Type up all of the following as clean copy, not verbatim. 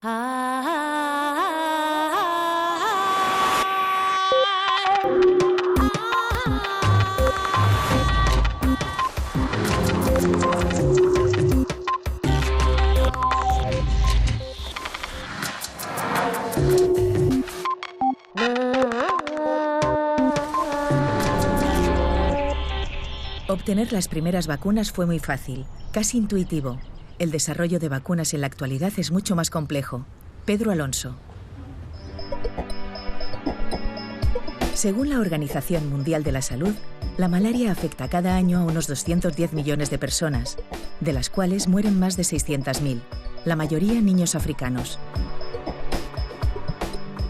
Obtener las primeras vacunas fue muy fácil, casi intuitivo. El desarrollo de vacunas en la actualidad es mucho más complejo. Pedro Alonso. Según la Organización Mundial de la Salud, la malaria afecta cada año a unos 210 millones de personas, de las cuales mueren más de 600.000, la mayoría niños africanos.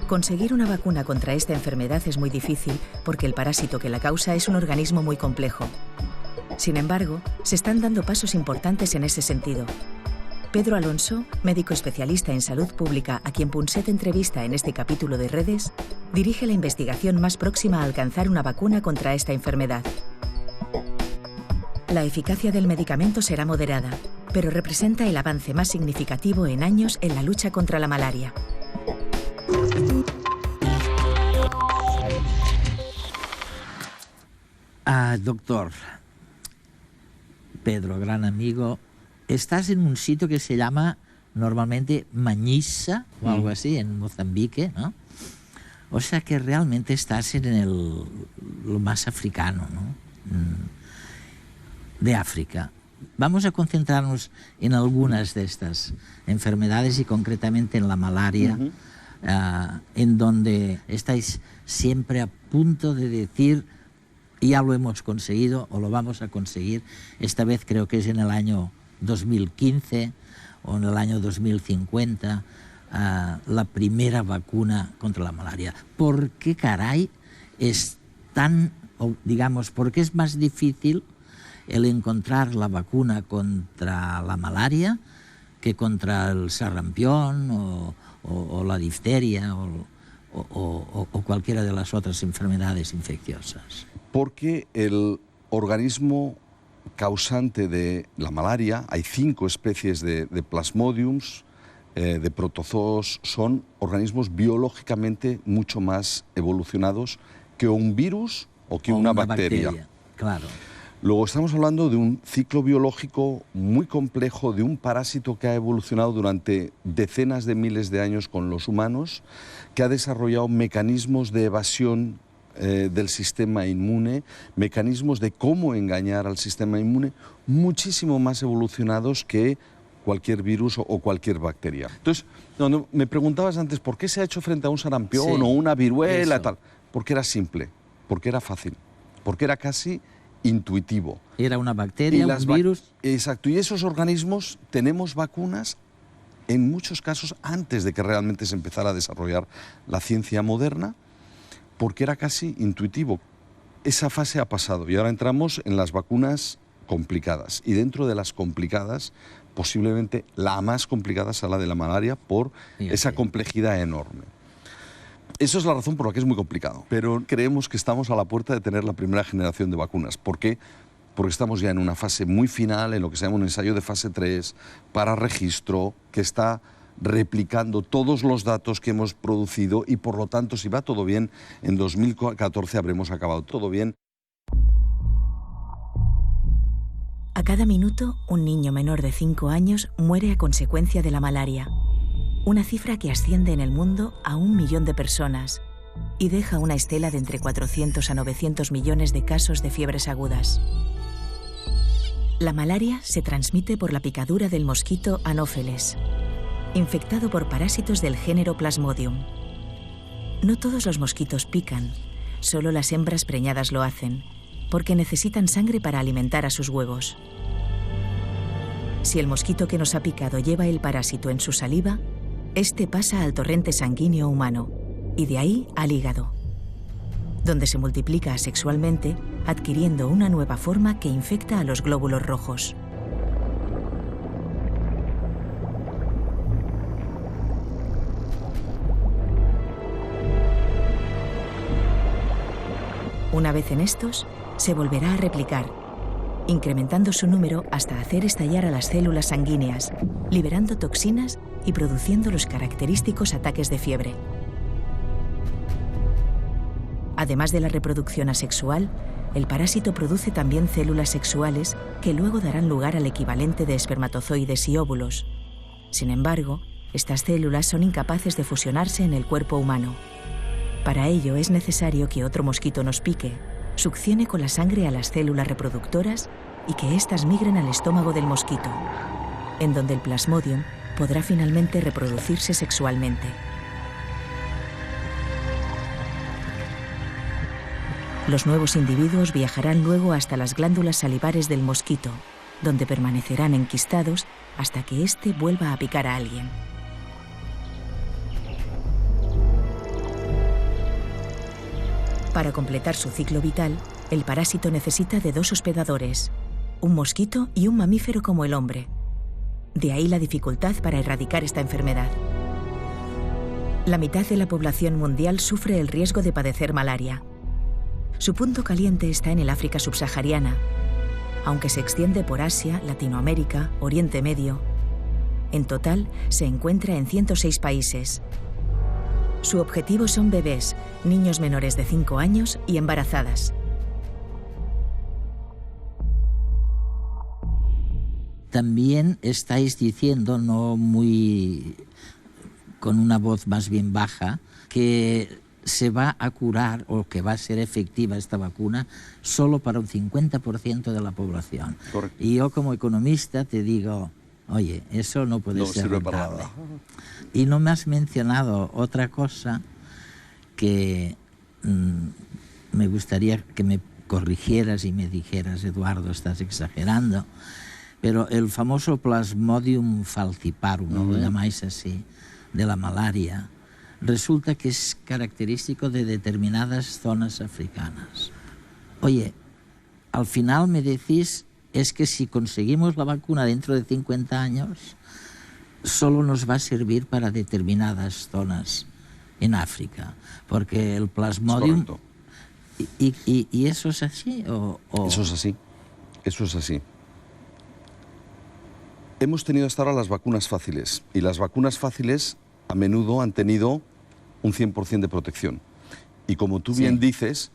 Conseguir una vacuna contra esta enfermedad es muy difícil porque el parásito que la causa es un organismo muy complejo. Sin embargo, se están dando pasos importantes en ese sentido. Pedro Alonso, médico especialista en salud pública a quien Punset entrevista en este capítulo de Redes, dirige la investigación más próxima a alcanzar una vacuna contra esta enfermedad. La eficacia del medicamento será moderada, pero representa el avance más significativo en años en la lucha contra la malaria. Doctor Pedro, gran amigo, estás en un sitio que se llama normalmente Mañisa o algo así, en Mozambique, ¿no? O sea que realmente estás en lo más africano, ¿no? De África. Vamos a concentrarnos en algunas de estas enfermedades y concretamente en la malaria, en donde estáis siempre a punto de decir ya lo hemos conseguido o lo vamos a conseguir. Esta vez creo que es en el año 2015 o en el año 2050 la primera vacuna contra la malaria. ¿Por qué caray es tan, digamos, por qué es más difícil el encontrar la vacuna contra la malaria que contra el sarampión o la difteria o cualquiera de las otras enfermedades infecciosas? Porque el organismo causante de la malaria, hay 5 especies de plasmodiums, de protozoos, son organismos biológicamente mucho más evolucionados que un virus o que una bacteria. Claro. Luego estamos hablando de un ciclo biológico muy complejo, de un parásito que ha evolucionado durante decenas de miles de años con los humanos, que ha desarrollado mecanismos de evasión del sistema inmune, mecanismos de cómo engañar al sistema inmune, muchísimo más evolucionados que cualquier virus o cualquier bacteria. Entonces, no, me preguntabas antes, ¿por qué se ha hecho frente a un sarampión o una viruela? Tal? Porque era simple, porque era fácil, porque era casi intuitivo. Era una bacteria, un virus. Exacto, y esos organismos tenemos vacunas en muchos casos antes de que realmente se empezara a desarrollar la ciencia moderna, porque era casi intuitivo. Esa fase ha pasado y ahora entramos en las vacunas complicadas. Y dentro de las complicadas, posiblemente la más complicada sea la de la malaria por esa complejidad enorme. Eso es la razón por la que es muy complicado. Pero creemos que estamos a la puerta de tener la primera generación de vacunas. ¿Por qué? Porque estamos ya en una fase muy final, en lo que se llama un ensayo de fase 3, para registro, que está replicando todos los datos que hemos producido y, por lo tanto, si va todo bien, en 2014 habremos acabado todo bien. A cada minuto, un niño menor de 5 años muere a consecuencia de la malaria. Una cifra que asciende en el mundo a 1 millón de personas y deja una estela de entre 400 a 900 millones de casos de fiebres agudas. La malaria se transmite por la picadura del mosquito Anopheles, infectado por parásitos del género Plasmodium. No todos los mosquitos pican, solo las hembras preñadas lo hacen, porque necesitan sangre para alimentar a sus huevos. Si el mosquito que nos ha picado lleva el parásito en su saliva, este pasa al torrente sanguíneo humano y de ahí al hígado, donde se multiplica asexualmente, adquiriendo una nueva forma que infecta a los glóbulos rojos. Una vez en estos, se volverá a replicar incrementando su número hasta hacer estallar a las células sanguíneas, liberando toxinas y produciendo los característicos ataques de fiebre. Además de la reproducción asexual, el parásito produce también células sexuales que luego darán lugar al equivalente de espermatozoides y óvulos. Sin embargo, estas células son incapaces de fusionarse en el cuerpo humano. Para ello es necesario que otro mosquito nos pique, succione con la sangre a las células reproductoras y que éstas migren al estómago del mosquito, en donde el Plasmodium podrá finalmente reproducirse sexualmente. Los nuevos individuos viajarán luego hasta las glándulas salivares del mosquito, donde permanecerán enquistados hasta que éste vuelva a picar a alguien. Para completar su ciclo vital, el parásito necesita de 2 hospedadores, un mosquito y un mamífero como el hombre. De ahí la dificultad para erradicar esta enfermedad. La mitad de la población mundial sufre el riesgo de padecer malaria. Su punto caliente está en el África subsahariana, aunque se extiende por Asia, Latinoamérica, Oriente Medio. En total, se encuentra en 106 países. Su objetivo son bebés, niños menores de 5 años y embarazadas. También estáis diciendo, no muy con una voz más bien baja, que se va a curar o que va a ser efectiva esta vacuna solo para un 50% de la población. Correcto. Y yo como economista te digo, oye, eso no puede ser sirve para rentable. nada. Y no me has mencionado otra cosa que me gustaría que me corrigieras y me dijeras, Eduardo, estás exagerando, pero el famoso Plasmodium falciparum, ¿no? Lo llamáis así, de la malaria, resulta que es característico de determinadas zonas africanas. Oye, al final me decís, es que si conseguimos la vacuna dentro de 50 años, solo nos va a servir para determinadas zonas en África, porque el Plasmodium... ¿Y eso es así? Eso es así, eso es así. Hemos tenido hasta ahora las vacunas fáciles, y las vacunas fáciles a menudo han tenido un 100% de protección. Y como tú bien dices,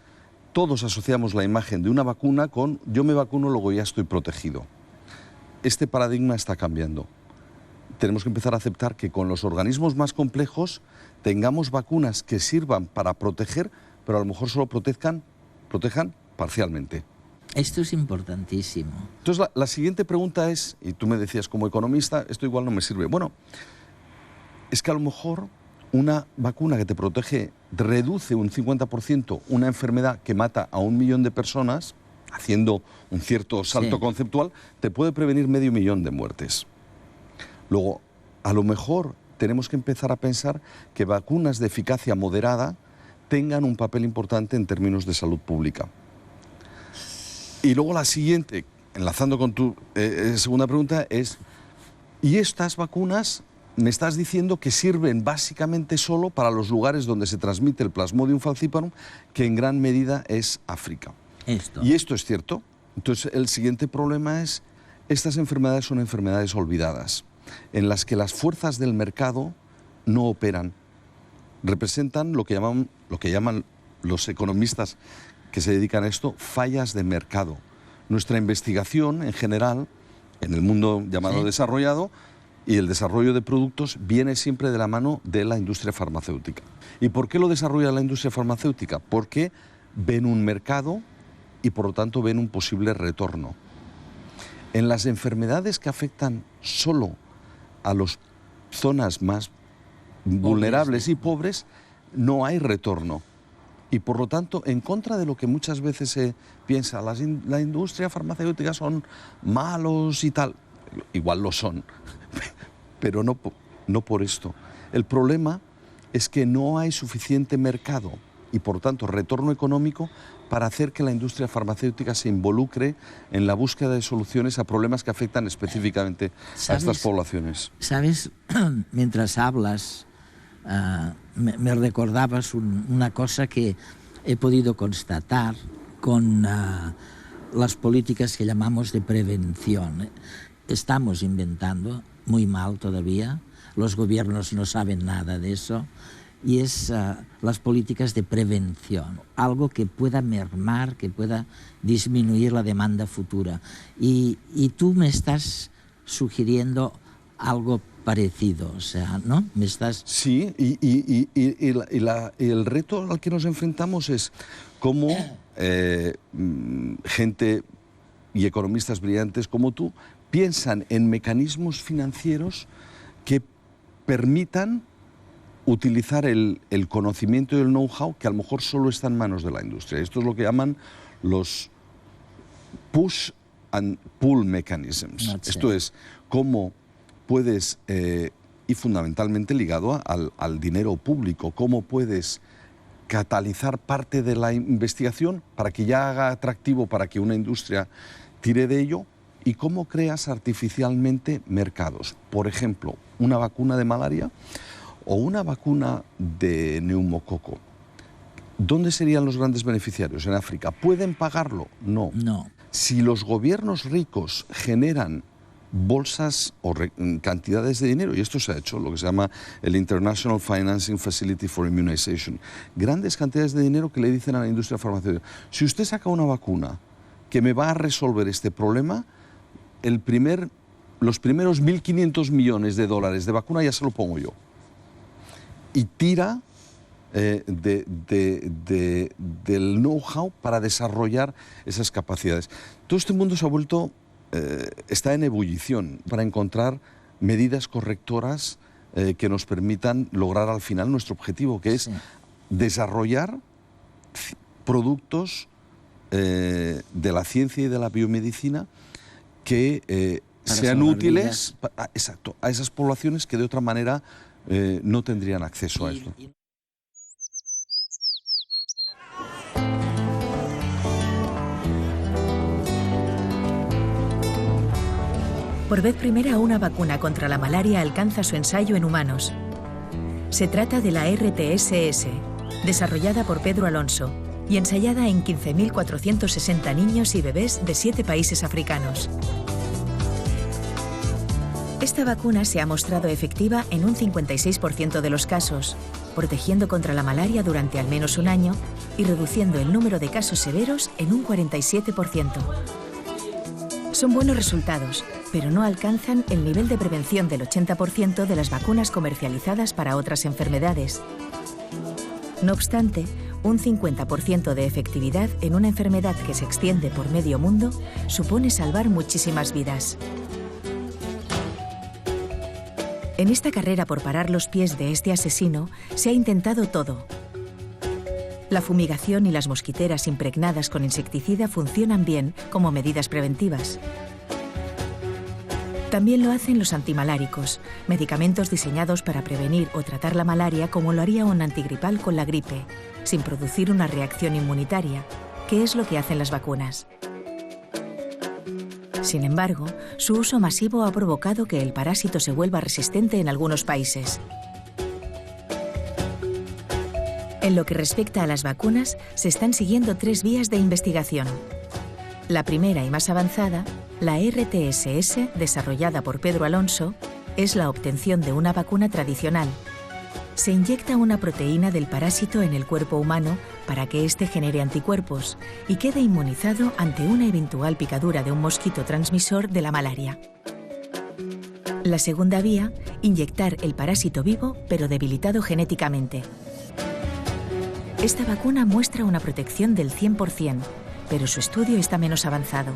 todos asociamos la imagen de una vacuna con yo me vacuno, luego ya estoy protegido. Este paradigma está cambiando. Tenemos que empezar a aceptar que con los organismos más complejos tengamos vacunas que sirvan para proteger, pero a lo mejor solo protejan parcialmente. Esto es importantísimo. Entonces la siguiente pregunta es, y tú me decías como economista, esto igual no me sirve. Bueno, es que a lo mejor una vacuna que te protege reduce un 50% una enfermedad que mata a 1 millón de personas, haciendo un cierto salto conceptual, te puede prevenir 500.000 de muertes. Luego, a lo mejor tenemos que empezar a pensar que vacunas de eficacia moderada tengan un papel importante en términos de salud pública. Y luego la siguiente, enlazando con tu segunda pregunta, es, ¿y estas vacunas me estás diciendo que sirven básicamente solo para los lugares donde se transmite el Plasmodium falciparum, que en gran medida es África? Y esto es cierto. Entonces el siguiente problema es, estas enfermedades son enfermedades olvidadas, en las que las fuerzas del mercado no operan. Representan lo que llaman los economistas que se dedican a esto, fallas de mercado. Nuestra investigación, en general, en el mundo llamado desarrollado, y el desarrollo de productos viene siempre de la mano de la industria farmacéutica. ¿Y por qué lo desarrolla la industria farmacéutica? Porque ven un mercado y por lo tanto ven un posible retorno. En las enfermedades que afectan solo a las zonas más vulnerables y pobres, no hay retorno. Y por lo tanto, en contra de lo que muchas veces se piensa, la industria farmacéutica son malos y tal, igual lo son, pero no por esto. El problema es que no hay suficiente mercado y por tanto retorno económico para hacer que la industria farmacéutica se involucre en la búsqueda de soluciones a problemas que afectan específicamente a estas poblaciones. ¿Sabes? Mientras hablas, me recordabas una cosa que he podido constatar con las políticas que llamamos de prevención. Estamos inventando, muy mal todavía, los gobiernos no saben nada de eso, y es las políticas de prevención, algo que pueda mermar, que pueda disminuir la demanda futura. Y tú me estás sugiriendo algo parecido, o sea, ¿no? Me estás... Sí, y el reto al que nos enfrentamos es cómo gente y economistas brillantes como tú piensan en mecanismos financieros que permitan utilizar el conocimiento y el know-how que a lo mejor solo está en manos de la industria. Esto es lo que llaman los push and pull mechanisms. Esto es cómo puedes, y fundamentalmente ligado al dinero público, cómo puedes catalizar parte de la investigación para que ya haga atractivo para que una industria tire de ello, y cómo creas artificialmente mercados. Por ejemplo, una vacuna de malaria o una vacuna de neumococo. ¿Dónde serían los grandes beneficiarios? ¿En África? ¿Pueden pagarlo? No. No. Si los gobiernos ricos generan bolsas o cantidades de dinero, y esto se ha hecho, lo que se llama el International Financing Facility for Immunization, grandes cantidades de dinero que le dicen a la industria farmacéutica: si usted saca una vacuna que me va a resolver este problema, los primeros 1.500 millones de dólares de vacuna ya se lo pongo yo. Y tira del know-how para desarrollar esas capacidades. Todo este mundo se ha vuelto, está en ebullición para encontrar medidas correctoras que nos permitan lograr al final nuestro objetivo, que es desarrollar productos de la ciencia y de la biomedicina que sean útiles a esas poblaciones que de otra manera no tendrían acceso a esto. Por vez primera, una vacuna contra la malaria alcanza su ensayo en humanos. Se trata de la RTS-S, desarrollada por Pedro Alonso y ensayada en 15.460 niños y bebés de 7 países africanos. Esta vacuna se ha mostrado efectiva en un 56% de los casos, protegiendo contra la malaria durante al menos un año y reduciendo el número de casos severos en un 47%. Son buenos resultados, pero no alcanzan el nivel de prevención del 80% de las vacunas comercializadas para otras enfermedades. No obstante, un 50% de efectividad en una enfermedad que se extiende por medio mundo supone salvar muchísimas vidas. En esta carrera por parar los pies de este asesino se ha intentado todo. La fumigación y las mosquiteras impregnadas con insecticida funcionan bien como medidas preventivas. También lo hacen los antimaláricos, medicamentos diseñados para prevenir o tratar la malaria como lo haría un antigripal con la gripe, sin producir una reacción inmunitaria, que es lo que hacen las vacunas. Sin embargo, su uso masivo ha provocado que el parásito se vuelva resistente en algunos países. En lo que respecta a las vacunas, se están siguiendo 3 vías de investigación. La primera y más avanzada, la RTS-S, desarrollada por Pedro Alonso, es la obtención de una vacuna tradicional. Se inyecta una proteína del parásito en el cuerpo humano para que éste genere anticuerpos y quede inmunizado ante una eventual picadura de un mosquito transmisor de la malaria. La segunda vía, inyectar el parásito vivo pero debilitado genéticamente. Esta vacuna muestra una protección del 100%, pero su estudio está menos avanzado.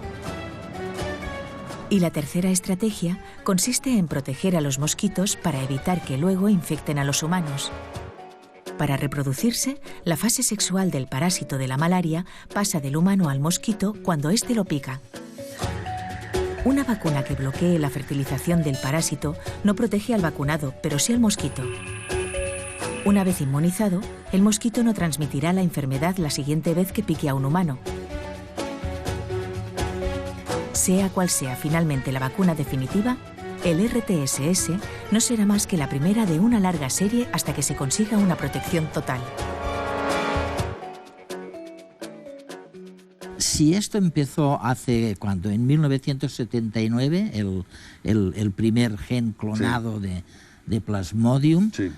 Y la tercera estrategia consiste en proteger a los mosquitos para evitar que luego infecten a los humanos. Para reproducirse, la fase sexual del parásito de la malaria pasa del humano al mosquito cuando éste lo pica. Una vacuna que bloquee la fertilización del parásito no protege al vacunado, pero sí al mosquito. Una vez inmunizado, el mosquito no transmitirá la enfermedad la siguiente vez que pique a un humano. Sea cual sea finalmente la vacuna definitiva, el RTS-S no será más que la primera de una larga serie hasta que se consiga una protección total. si esto empezó hace, ¿cuándo? En 1979, el primer gen clonado de Plasmodium. Sí.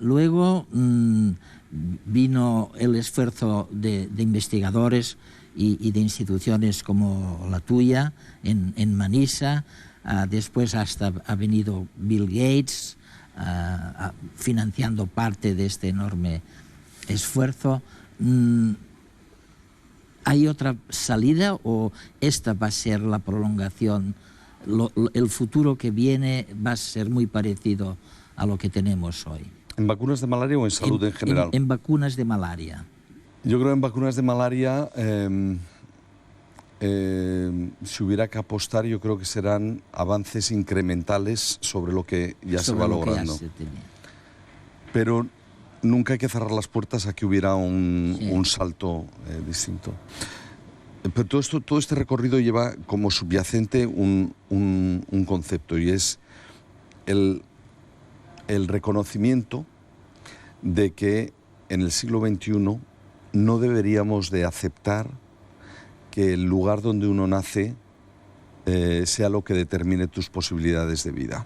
Luego vino el esfuerzo de investigadores y de instituciones como la tuya en Manisa. Después hasta ha venido Bill Gates financiando parte de este enorme esfuerzo. ¿Hay otra salida o esta va a ser la prolongación? ¿El futuro que viene va a ser muy parecido a lo que tenemos hoy? ¿En vacunas de malaria o en salud en general? En vacunas de malaria. Yo creo que en vacunas de malaria, si hubiera que apostar, yo creo que serán avances incrementales sobre lo que ya se va logrando. Pero nunca hay que cerrar las puertas a que hubiera un salto distinto. Pero todo este recorrido lleva como subyacente un concepto, y es el reconocimiento de que en el siglo XXI no deberíamos de aceptar que el lugar donde uno nace sea lo que determine tus posibilidades de vida.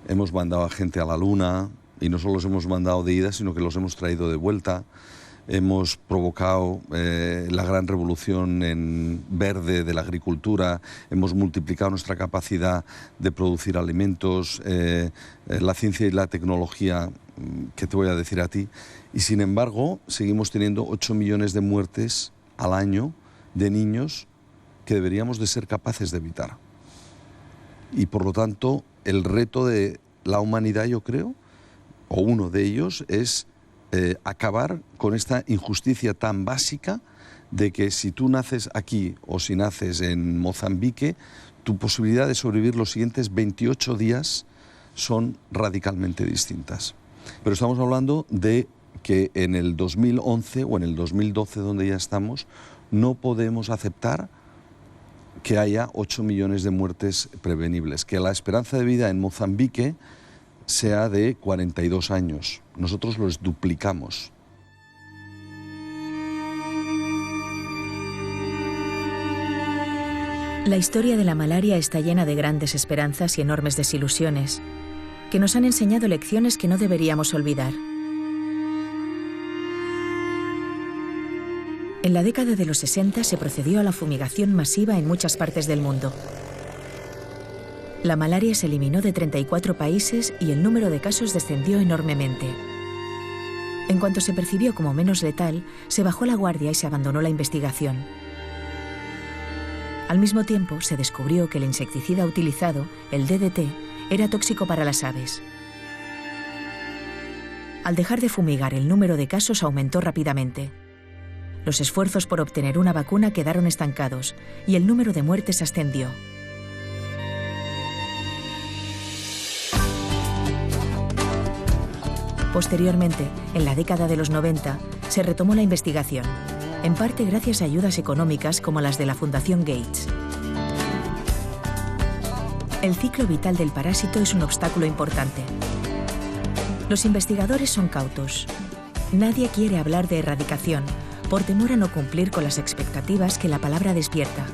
Hemos mandado a gente a la Luna, y no solo los hemos mandado de ida, sino que los hemos traído de vuelta. Hemos provocado la gran revolución en verde de la agricultura, hemos multiplicado nuestra capacidad de producir alimentos, la ciencia y la tecnología, ¿qué te voy a decir a ti? Y sin embargo, seguimos teniendo 8 millones de muertes al año de niños que deberíamos de ser capaces de evitar. Y por lo tanto, el reto de la humanidad, yo creo, o uno de ellos, es acabar con esta injusticia tan básica de que si tú naces aquí o si naces en Mozambique, tu posibilidad de sobrevivir los siguientes 28 días son radicalmente distintas. Pero estamos hablando de que en el 2011 o en el 2012, donde ya estamos, no podemos aceptar que haya 8 millones de muertes prevenibles, que la esperanza de vida en Mozambique sea de 42 años. Nosotros los duplicamos. La historia de la malaria está llena de grandes esperanzas y enormes desilusiones, que nos han enseñado lecciones que no deberíamos olvidar. En la década de los 60 se procedió a la fumigación masiva en muchas partes del mundo. La malaria se eliminó de 34 países y el número de casos descendió enormemente. En cuanto se percibió como menos letal, se bajó la guardia y se abandonó la investigación. Al mismo tiempo, se descubrió que el insecticida utilizado, el DDT, era tóxico para las aves. Al dejar de fumigar, el número de casos aumentó rápidamente. Los esfuerzos por obtener una vacuna quedaron estancados y el número de muertes ascendió. Posteriormente, en la década de los 90, se retomó la investigación, en parte gracias a ayudas económicas como las de la Fundación Gates. El ciclo vital del parásito es un obstáculo importante. Los investigadores son cautos. Nadie quiere hablar de erradicación, por temor a no cumplir con las expectativas que la palabra despierta.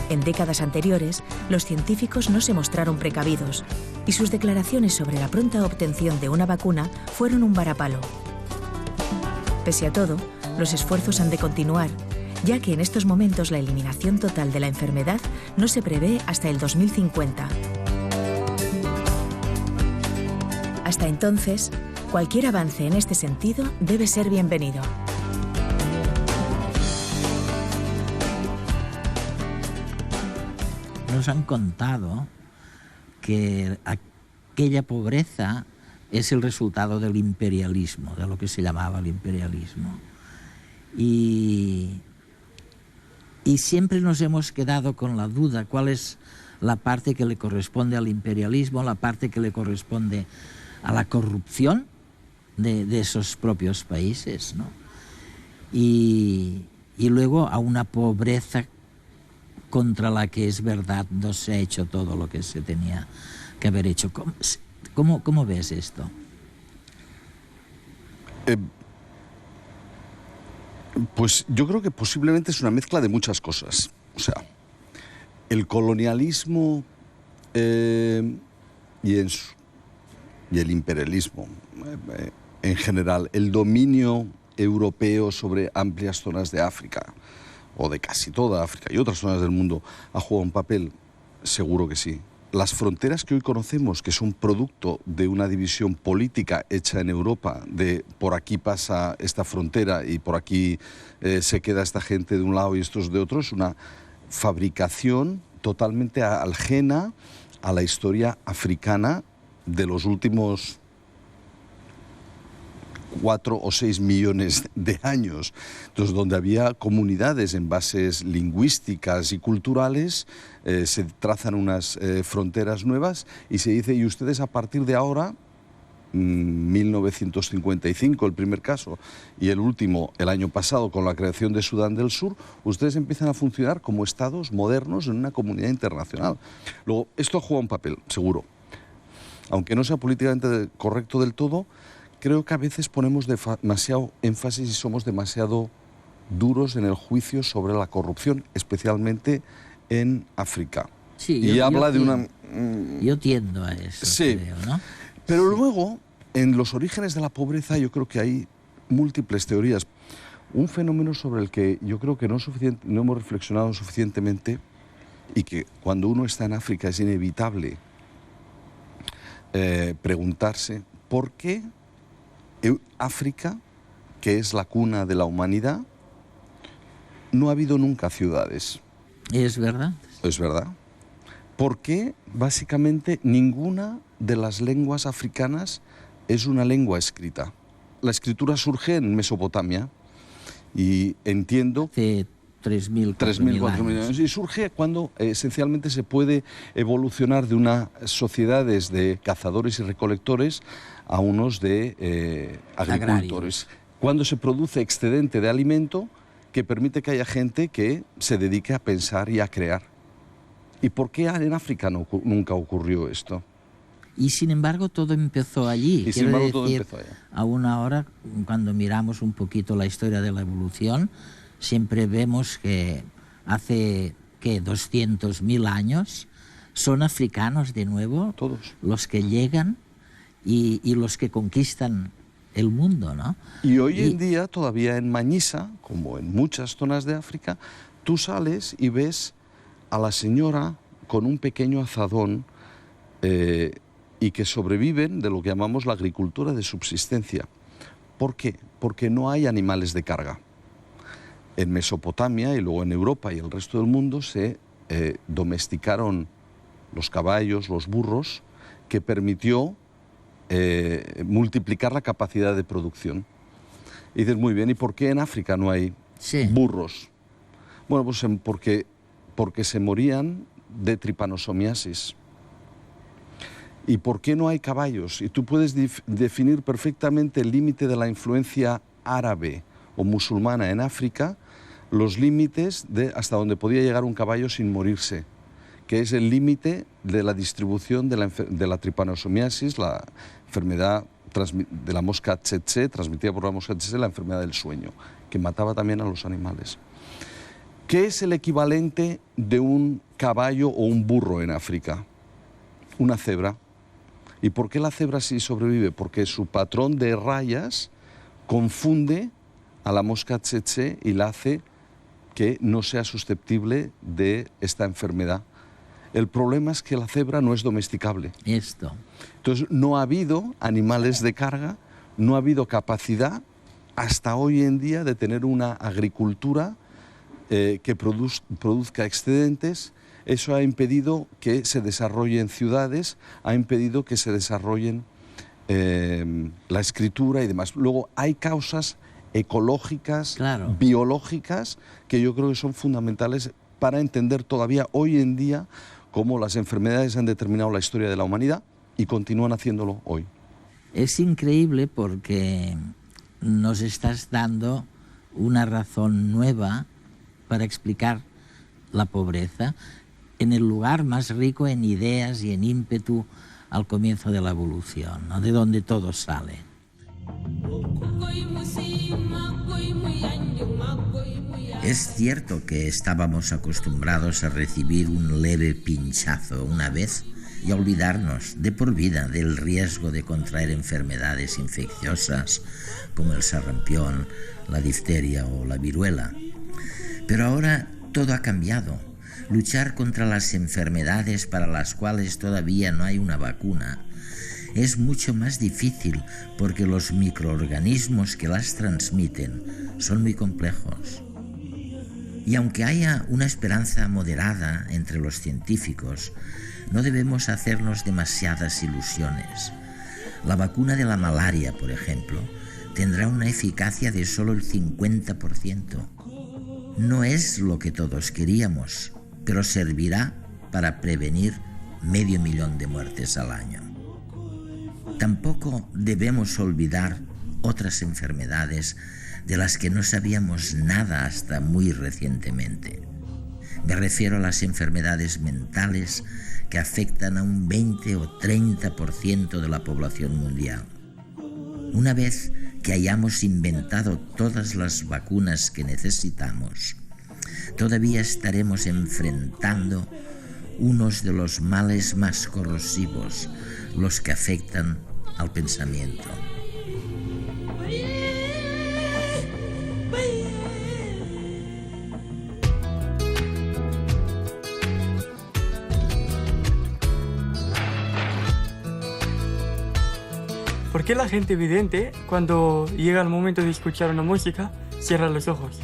En décadas anteriores, los científicos no se mostraron precavidos y sus declaraciones sobre la pronta obtención de una vacuna fueron un varapalo. Pese a todo, los esfuerzos han de continuar, ya que en estos momentos la eliminación total de la enfermedad no se prevé hasta el 2050. Hasta entonces, cualquier avance en este sentido debe ser bienvenido. Nos han contado que aquella pobreza es el resultado del imperialismo, de lo que se llamaba el imperialismo. Y siempre nos hemos quedado con la duda cuál es la parte que le corresponde al imperialismo, la parte que le corresponde a la corrupción de esos propios países, ¿no? Y luego a una pobreza contra la que es verdad no se ha hecho todo lo que se tenía que haber hecho. ¿Cómo ves esto? Pues yo creo que posiblemente es una mezcla de muchas cosas. O sea, el colonialismo y el imperialismo en general, el dominio europeo sobre amplias zonas de África, o de casi toda África y otras zonas del mundo, ¿ha jugado un papel? Seguro que sí. Las fronteras que hoy conocemos, que son producto de una división política hecha en Europa, de por aquí pasa esta frontera y por aquí se queda esta gente de un lado y estos de otro, es una fabricación totalmente ajena a la historia africana de los últimos 4 o 6 millones de años. Entonces, donde había comunidades en bases lingüísticas y culturales, se trazan unas fronteras nuevas y se dice, y ustedes a partir de ahora, 1955 el primer caso y el último el año pasado con la creación de Sudán del Sur, ustedes empiezan a funcionar como estados modernos en una comunidad internacional. Luego, esto juega un papel, seguro. Aunque no sea políticamente correcto del todo, creo que a veces ponemos demasiado énfasis y somos demasiado duros en el juicio sobre la corrupción, especialmente en África. Sí, y habla de una... Yo tiendo a eso, sí, creo, ¿no? Pero luego, en los orígenes de la pobreza, yo creo que hay múltiples teorías. Un fenómeno sobre el que yo creo que no hemos reflexionado suficientemente y que cuando uno está en África es inevitable preguntarse por qué África, que es la cuna de la humanidad, no ha habido nunca ciudades. Es verdad. Es verdad. ¿Por qué básicamente ninguna de las lenguas africanas es una lengua escrita? La escritura surge en Mesopotamia y entiendo... Hace 3.000, 4.000 años. Y surge cuando esencialmente se puede evolucionar de unas sociedades de cazadores y recolectores a unos de agricultores. Cuando se produce excedente de alimento que permite que haya gente que se dedique a pensar y a crear. ¿Y por qué en África nunca ocurrió esto? Y sin embargo todo empezó allí. Y sin embargo todo empezó allá. Aún ahora, cuando miramos un poquito la historia de la evolución, siempre vemos que hace 200.000 años son africanos de nuevo, todos los que llegan y los que conquistan el mundo, ¿no? Y hoy en día, todavía en Mañisa, como en muchas zonas de África, tú sales y ves a la señora con un pequeño azadón y que sobreviven de lo que llamamos la agricultura de subsistencia. ¿Por qué? Porque no hay animales de carga. En Mesopotamia y luego en Europa y el resto del mundo se domesticaron los caballos, los burros, que permitió multiplicar la capacidad de producción. Y dices, muy bien, ¿y por qué en África no hay burros? Bueno, pues porque se morían de tripanosomiasis. ¿Y por qué no hay caballos? Y tú puedes definir perfectamente el límite de la influencia árabe o musulmana en África, los límites de hasta donde podía llegar un caballo sin morirse, que es el límite de la distribución de la tripanosomiasis, la enfermedad de la mosca tsetse, transmitida por la mosca tsetse, la enfermedad del sueño, que mataba también a los animales. ¿Qué es el equivalente de un caballo o un burro en África? Una cebra. ¿Y por qué la cebra sí sobrevive? Porque su patrón de rayas confunde a la mosca tsetse y la hace que no sea susceptible de esta enfermedad. El problema es que la cebra no es domesticable. Entonces no ha habido animales de carga, no ha habido capacidad hasta hoy en día de tener una agricultura que produzca excedentes. Eso ha impedido que se desarrollen ciudades, ha impedido que se desarrollen la escritura y demás. Luego hay causas ecológicas, biológicas, que yo creo que son fundamentales para entender todavía hoy en día cómo las enfermedades han determinado la historia de la humanidad y continúan haciéndolo hoy. Es increíble porque nos estás dando una razón nueva para explicar la pobreza en el lugar más rico en ideas y en ímpetu al comienzo de la evolución, ¿no? De donde todo sale. Es cierto que estábamos acostumbrados a recibir un leve pinchazo una vez y a olvidarnos de por vida del riesgo de contraer enfermedades infecciosas como el sarampión, la difteria o la viruela. Pero ahora todo ha cambiado. Luchar contra las enfermedades para las cuales todavía no hay una vacuna es mucho más difícil porque los microorganismos que las transmiten son muy complejos. Y aunque haya una esperanza moderada entre los científicos, no debemos hacernos demasiadas ilusiones. La vacuna de la malaria, por ejemplo, tendrá una eficacia de solo el 50%. No es lo que todos queríamos, pero servirá para prevenir 500.000 de muertes al año. Tampoco debemos olvidar otras enfermedades de las que no sabíamos nada hasta muy recientemente. Me refiero a las enfermedades mentales que afectan a un 20 o 30% de la población mundial. Una vez que hayamos inventado todas las vacunas que necesitamos, todavía estaremos enfrentando unos de los males más corrosivos, los que afectan al pensamiento. ¿Por qué la gente vidente, cuando llega el momento de escuchar una música, cierra los ojos?